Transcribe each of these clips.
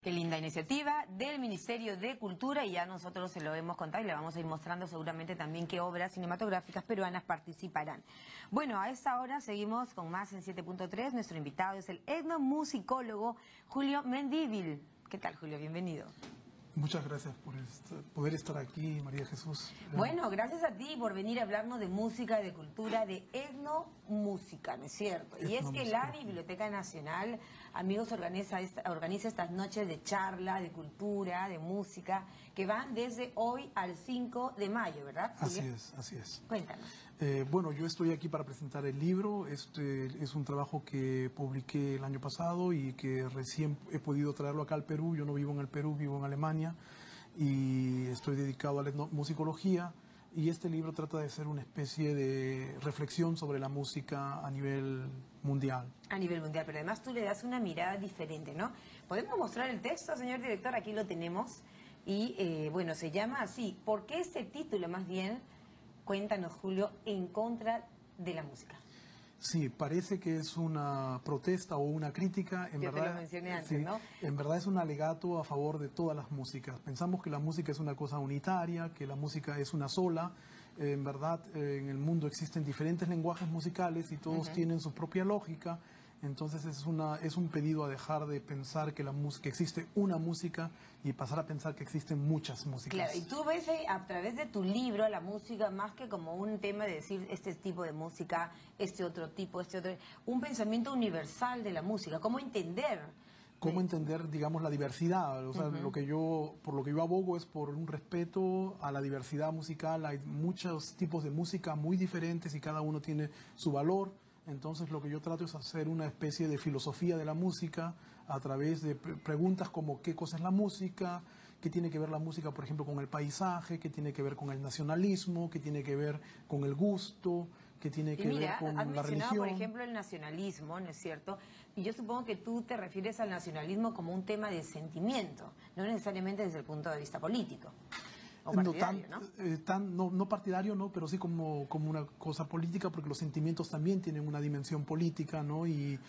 Qué linda iniciativa del Ministerio de Cultura, y ya nosotros se lo hemos contado y le vamos a ir mostrando seguramente también qué obras cinematográficas peruanas participarán. Bueno, a esta hora seguimos con más en 7.3. Nuestro invitado es el etnomusicólogo Julio Mendívil. ¿Qué tal, Julio? Bienvenido. Muchas gracias por poder estar aquí, María Jesús. Bueno, gracias a ti por venir a hablarnos de música, de cultura, de etnomúsica, ¿no es cierto? Y es que la Biblioteca Nacional, amigos, organiza estas noches de charla, de cultura, de música, que van desde hoy al 5 de mayo, ¿verdad, Julio? Así es, así es. Cuéntanos. Bueno, yo estoy aquí para presentar el libro. Este es un trabajo que publiqué el año pasado y que recién he podido traerlo acá al Perú. Yo no vivo en el Perú, vivo en Alemania y estoy dedicado a la etnomusicología, y este libro trata de ser una especie de reflexión sobre la música a nivel mundial. A nivel mundial, pero además tú le das una mirada diferente, ¿no? ¿Podemos mostrar el texto, señor director? Aquí lo tenemos y bueno, se llama así. ¿Por qué este título, más bien? Cuéntanos, Julio, en contra de la música. Sí, parece que es una protesta o una crítica. Yo te lo mencioné antes, sí, ¿no? En verdad es un alegato a favor de todas las músicas. Pensamos que la música es una cosa unitaria, que la música es una sola. En verdad, en el mundo existen diferentes lenguajes musicales y todos tienen su propia lógica. Entonces es un pedido a dejar de pensar que existe una música y pasar a pensar que existen muchas músicas. Claro, y tú ves a través de tu libro la música más que como un tema de decir este tipo de música, este otro tipo, este otro... Un pensamiento universal de la música, ¿cómo entender? ¿Cómo entender, digamos, la diversidad? O sea, por lo que yo abogo es por un respeto a la diversidad musical. Hay muchos tipos de música muy diferentes y cada uno tiene su valor. Entonces lo que yo trato es hacer una especie de filosofía de la música a través de preguntas como qué cosa es la música, qué tiene que ver la música, por ejemplo, con el paisaje, qué tiene que ver con el nacionalismo, qué tiene que ver con el gusto, qué tiene que ver con la religión. Por ejemplo, el nacionalismo, ¿no es cierto? Y yo supongo que tú te refieres al nacionalismo como un tema de sentimiento, no necesariamente desde el punto de vista político. No partidario, no, pero sí como una cosa política, porque los sentimientos también tienen una dimensión política, ¿no? Y,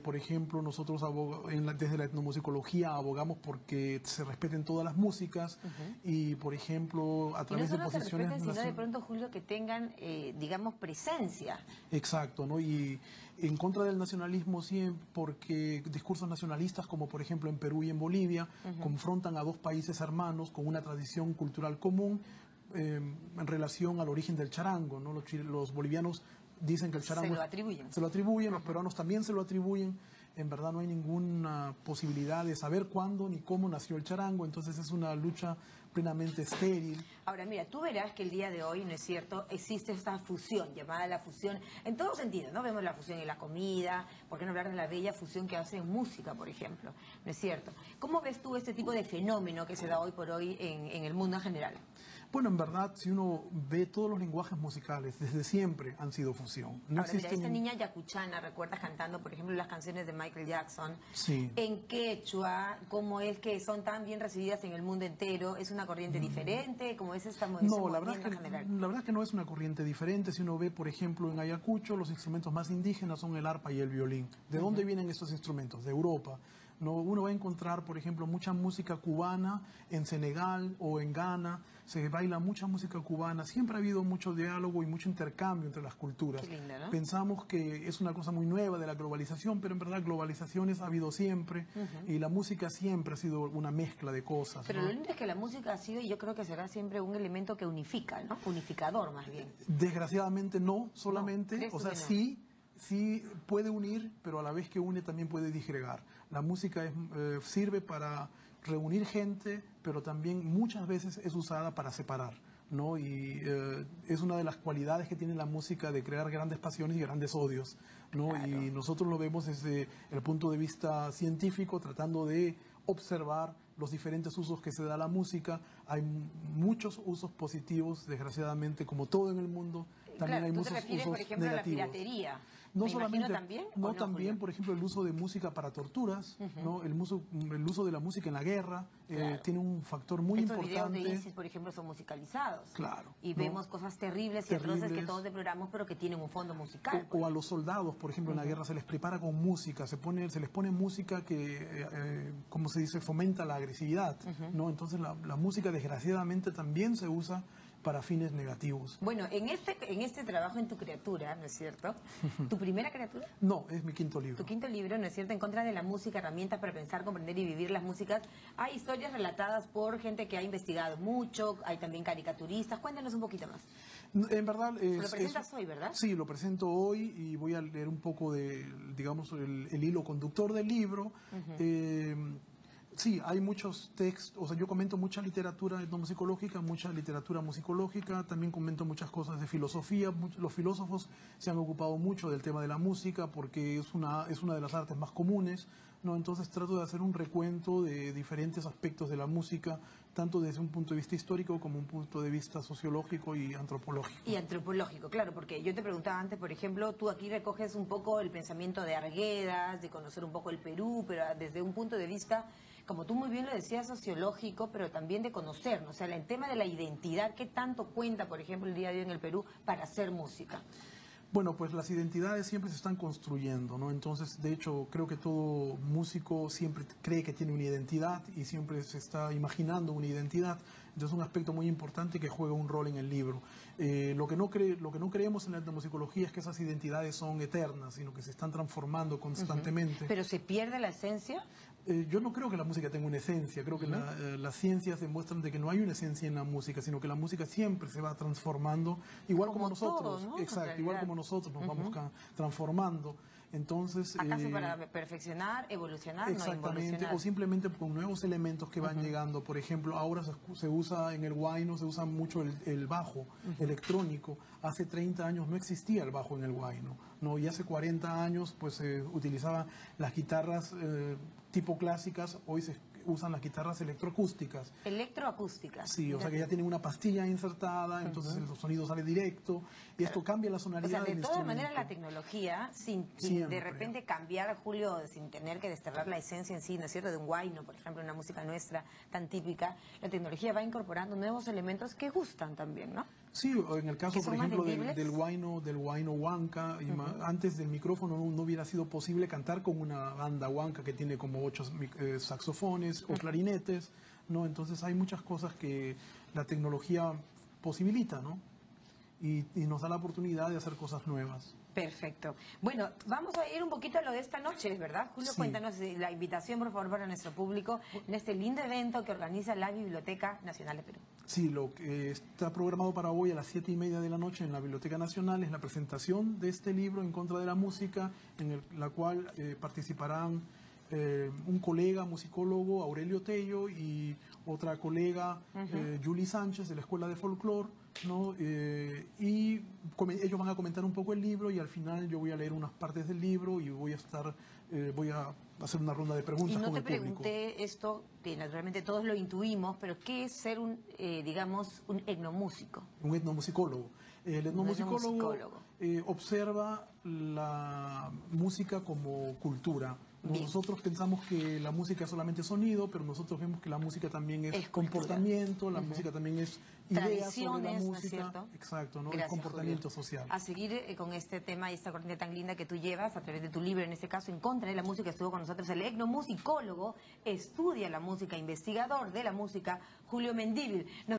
por ejemplo, nosotros desde la etnomusicología abogamos porque se respeten todas las músicas y, por ejemplo, a través de posiciones... Y no solo se respeten, sino de pronto, Julio, que tengan, digamos, presencia. Exacto, ¿no? Y en contra del nacionalismo, sí, porque discursos nacionalistas, como por ejemplo en Perú y en Bolivia, confrontan a dos países hermanos con una tradición cultural común en relación al origen del charango, ¿no? Los bolivianos dicen que el charango... Se lo atribuyen, los peruanos también se lo atribuyen. En verdad no hay ninguna posibilidad de saber cuándo ni cómo nació el charango, entonces es una lucha plenamente estéril. Ahora, mira, tú verás que el día de hoy, ¿no es cierto?, existe esta fusión, llamada la fusión, en todo sentido, ¿no? Vemos la fusión en la comida, ¿por qué no hablar de la bella fusión que hace en música, por ejemplo? ¿No es cierto? ¿Cómo ves tú este tipo de fenómeno que se da hoy por hoy en el mundo en general? Bueno, en verdad, si uno ve todos los lenguajes musicales, desde siempre han sido fusión. Ahora, mira, esta niña yacuchana, ¿recuerdas cantando, por ejemplo, las canciones de Michael Jackson? Sí. En quechua, ¿cómo es que son tan bien recibidas en el mundo entero? ¿Es una corriente diferente? ¿Cómo es esta No, la verdad es que no es una corriente diferente. Si uno ve, por ejemplo, en Ayacucho, los instrumentos más indígenas son el arpa y el violín. ¿De dónde vienen estos instrumentos? De Europa. No, uno va a encontrar, por ejemplo, mucha música cubana en Senegal o en Ghana. Se baila mucha música cubana. Siempre ha habido mucho diálogo y mucho intercambio entre las culturas. Qué lindo, ¿no? Pensamos que es una cosa muy nueva de la globalización, pero en verdad globalizaciones ha habido siempre y la música siempre ha sido una mezcla de cosas. Pero ¿no? lo lindo es que la música ha sido, y yo creo que será siempre un elemento que unifica, ¿no? Unificador, más bien. Desgraciadamente no, solamente, no, o sea, sí puede unir, pero a la vez que une también puede disgregar. La música sirve para reunir gente, pero también muchas veces es usada para separar, ¿no? Y es una de las cualidades que tiene la música de crear grandes pasiones y grandes odios, ¿no? Claro. Y nosotros lo vemos desde el punto de vista científico, tratando de observar los diferentes usos que se da a la música. Hay muchos usos positivos, desgraciadamente, como todo en el mundo. También claro, hay tú muchos te refieres, usos por ejemplo, negativos. A la piratería. No Me solamente, imagino también, ¿o no no, también, Julio? por ejemplo, el uso de música para torturas, ¿no? El uso de la música en la guerra Claro. tiene un factor muy Estos videos de importante. ISIS, por ejemplo, son musicalizados. Claro, Y ¿no? vemos cosas terribles y atroces que Terribles. todos deploramos, pero que tienen un fondo musical. O a los soldados, por ejemplo, en la guerra se les prepara con música, se les pone música que, como se dice, fomenta la agresividad, ¿no? Entonces la música desgraciadamente también se usa para fines negativos. Bueno, en este trabajo, en tu criatura, ¿no es cierto? ¿Tu primera criatura? No, es mi quinto libro. Tu quinto libro, ¿no es cierto? En contra de la música, herramientas para pensar, comprender y vivir las músicas. Hay historias relatadas por gente que ha investigado mucho, hay también caricaturistas. Cuéntanos un poquito más. En verdad... Lo presentas hoy, ¿verdad? Sí, lo presento hoy y voy a leer un poco de, digamos, el hilo conductor del libro. Sí, hay muchos textos, o sea, yo comento mucha literatura etnomusicológica, mucha literatura musicológica, también comento muchas cosas de filosofía. Los filósofos se han ocupado mucho del tema de la música porque es una de las artes más comunes, ¿no? Entonces trato de hacer un recuento de diferentes aspectos de la música, tanto desde un punto de vista histórico como un punto de vista sociológico y antropológico. Y antropológico, claro, porque yo te preguntaba antes, por ejemplo, tú aquí recoges un poco el pensamiento de Arguedas, de conocer un poco el Perú, pero desde un punto de vista, como tú muy bien lo decías, sociológico, pero también de conocernos. O sea, el tema de la identidad, ¿qué tanto cuenta, por ejemplo, el día de hoy en el Perú para hacer música? Bueno, pues las identidades siempre se están construyendo, ¿no? Entonces, de hecho, creo que todo músico siempre cree que tiene una identidad y siempre se está imaginando una identidad. Entonces, es un aspecto muy importante que juega un rol en el libro. Lo que no creemos en la etnomusicología es que esas identidades son eternas, sino que se están transformando constantemente. ¿Pero se pierde la esencia? Yo no creo que la música tenga una esencia, creo que las ciencias demuestran de que no hay una esencia en la música, sino que la música siempre se va transformando, igual como nosotros, todo, ¿no? Exacto, igual como nosotros nos vamos transformando. Entonces, ¿acaso para perfeccionar, evolucionar, no exactamente, involucionar? o simplemente con nuevos elementos que van llegando. Por ejemplo, ahora se usa en el huayno, se usa mucho el bajo electrónico. Hace 30 años no existía el bajo en el huayno, ¿no? Y hace 40 años pues se utilizaban las guitarras tipo clásicas, hoy se usan las guitarras electroacústicas. Electroacústicas. Sí, o sea que ya tienen una pastilla insertada, entonces el sonido sale directo, y esto cambia la O sonoridad sea, de del todas maneras instrumento. la tecnología, sin de Siempre. repente cambiar, Julio, sin tener que desterrar la esencia en sí, ¿no es cierto? De un huayno, por ejemplo, una música nuestra tan típica, la tecnología va incorporando nuevos elementos que gustan también, ¿no? Sí, en el caso, ¿Que son por ejemplo, más vendibles? del huayno huanca, antes del micrófono no hubiera sido posible cantar con una banda huanca que tiene como 8 saxofones o clarinetes, ¿no? Entonces hay muchas cosas que la tecnología posibilita, ¿no? Y nos da la oportunidad de hacer cosas nuevas. Perfecto. Bueno, vamos a ir un poquito a lo de esta noche, ¿verdad? Julio, Sí. cuéntanos la invitación, por favor, para nuestro público en este lindo evento que organiza la Biblioteca Nacional de Perú. Sí, lo que está programado para hoy a las 7:30 de la noche en la Biblioteca Nacional es la presentación de este libro En contra de la música, en la cual participarán un colega musicólogo, Aurelio Tello, y otra colega, Julie Sánchez, de la Escuela de Folclore, ¿no? Y ellos van a comentar un poco el libro y al final yo voy a leer unas partes del libro y voy a hacer una ronda de preguntas Y no con te el público. pregunté esto, que naturalmente todos lo intuimos, pero ¿qué es ser un, digamos, un etnomúsico? Un etnomusicólogo. El etnomusicólogo etnomusicólogo. observa la música como cultura. Bien. Nosotros pensamos que la música es solamente sonido, pero nosotros vemos que la música también es comportamiento, la música también es ideas sobre la Tradiciones, ¿no es música. cierto? Exacto, ¿no? Gracias, Es comportamiento Julio. social. A seguir con este tema y esta corriente tan linda que tú llevas a través de tu libro, en este caso, En contra de la música, estuvo con nosotros el etnomusicólogo, estudia la música, investigador de la música, Julio Mendívil.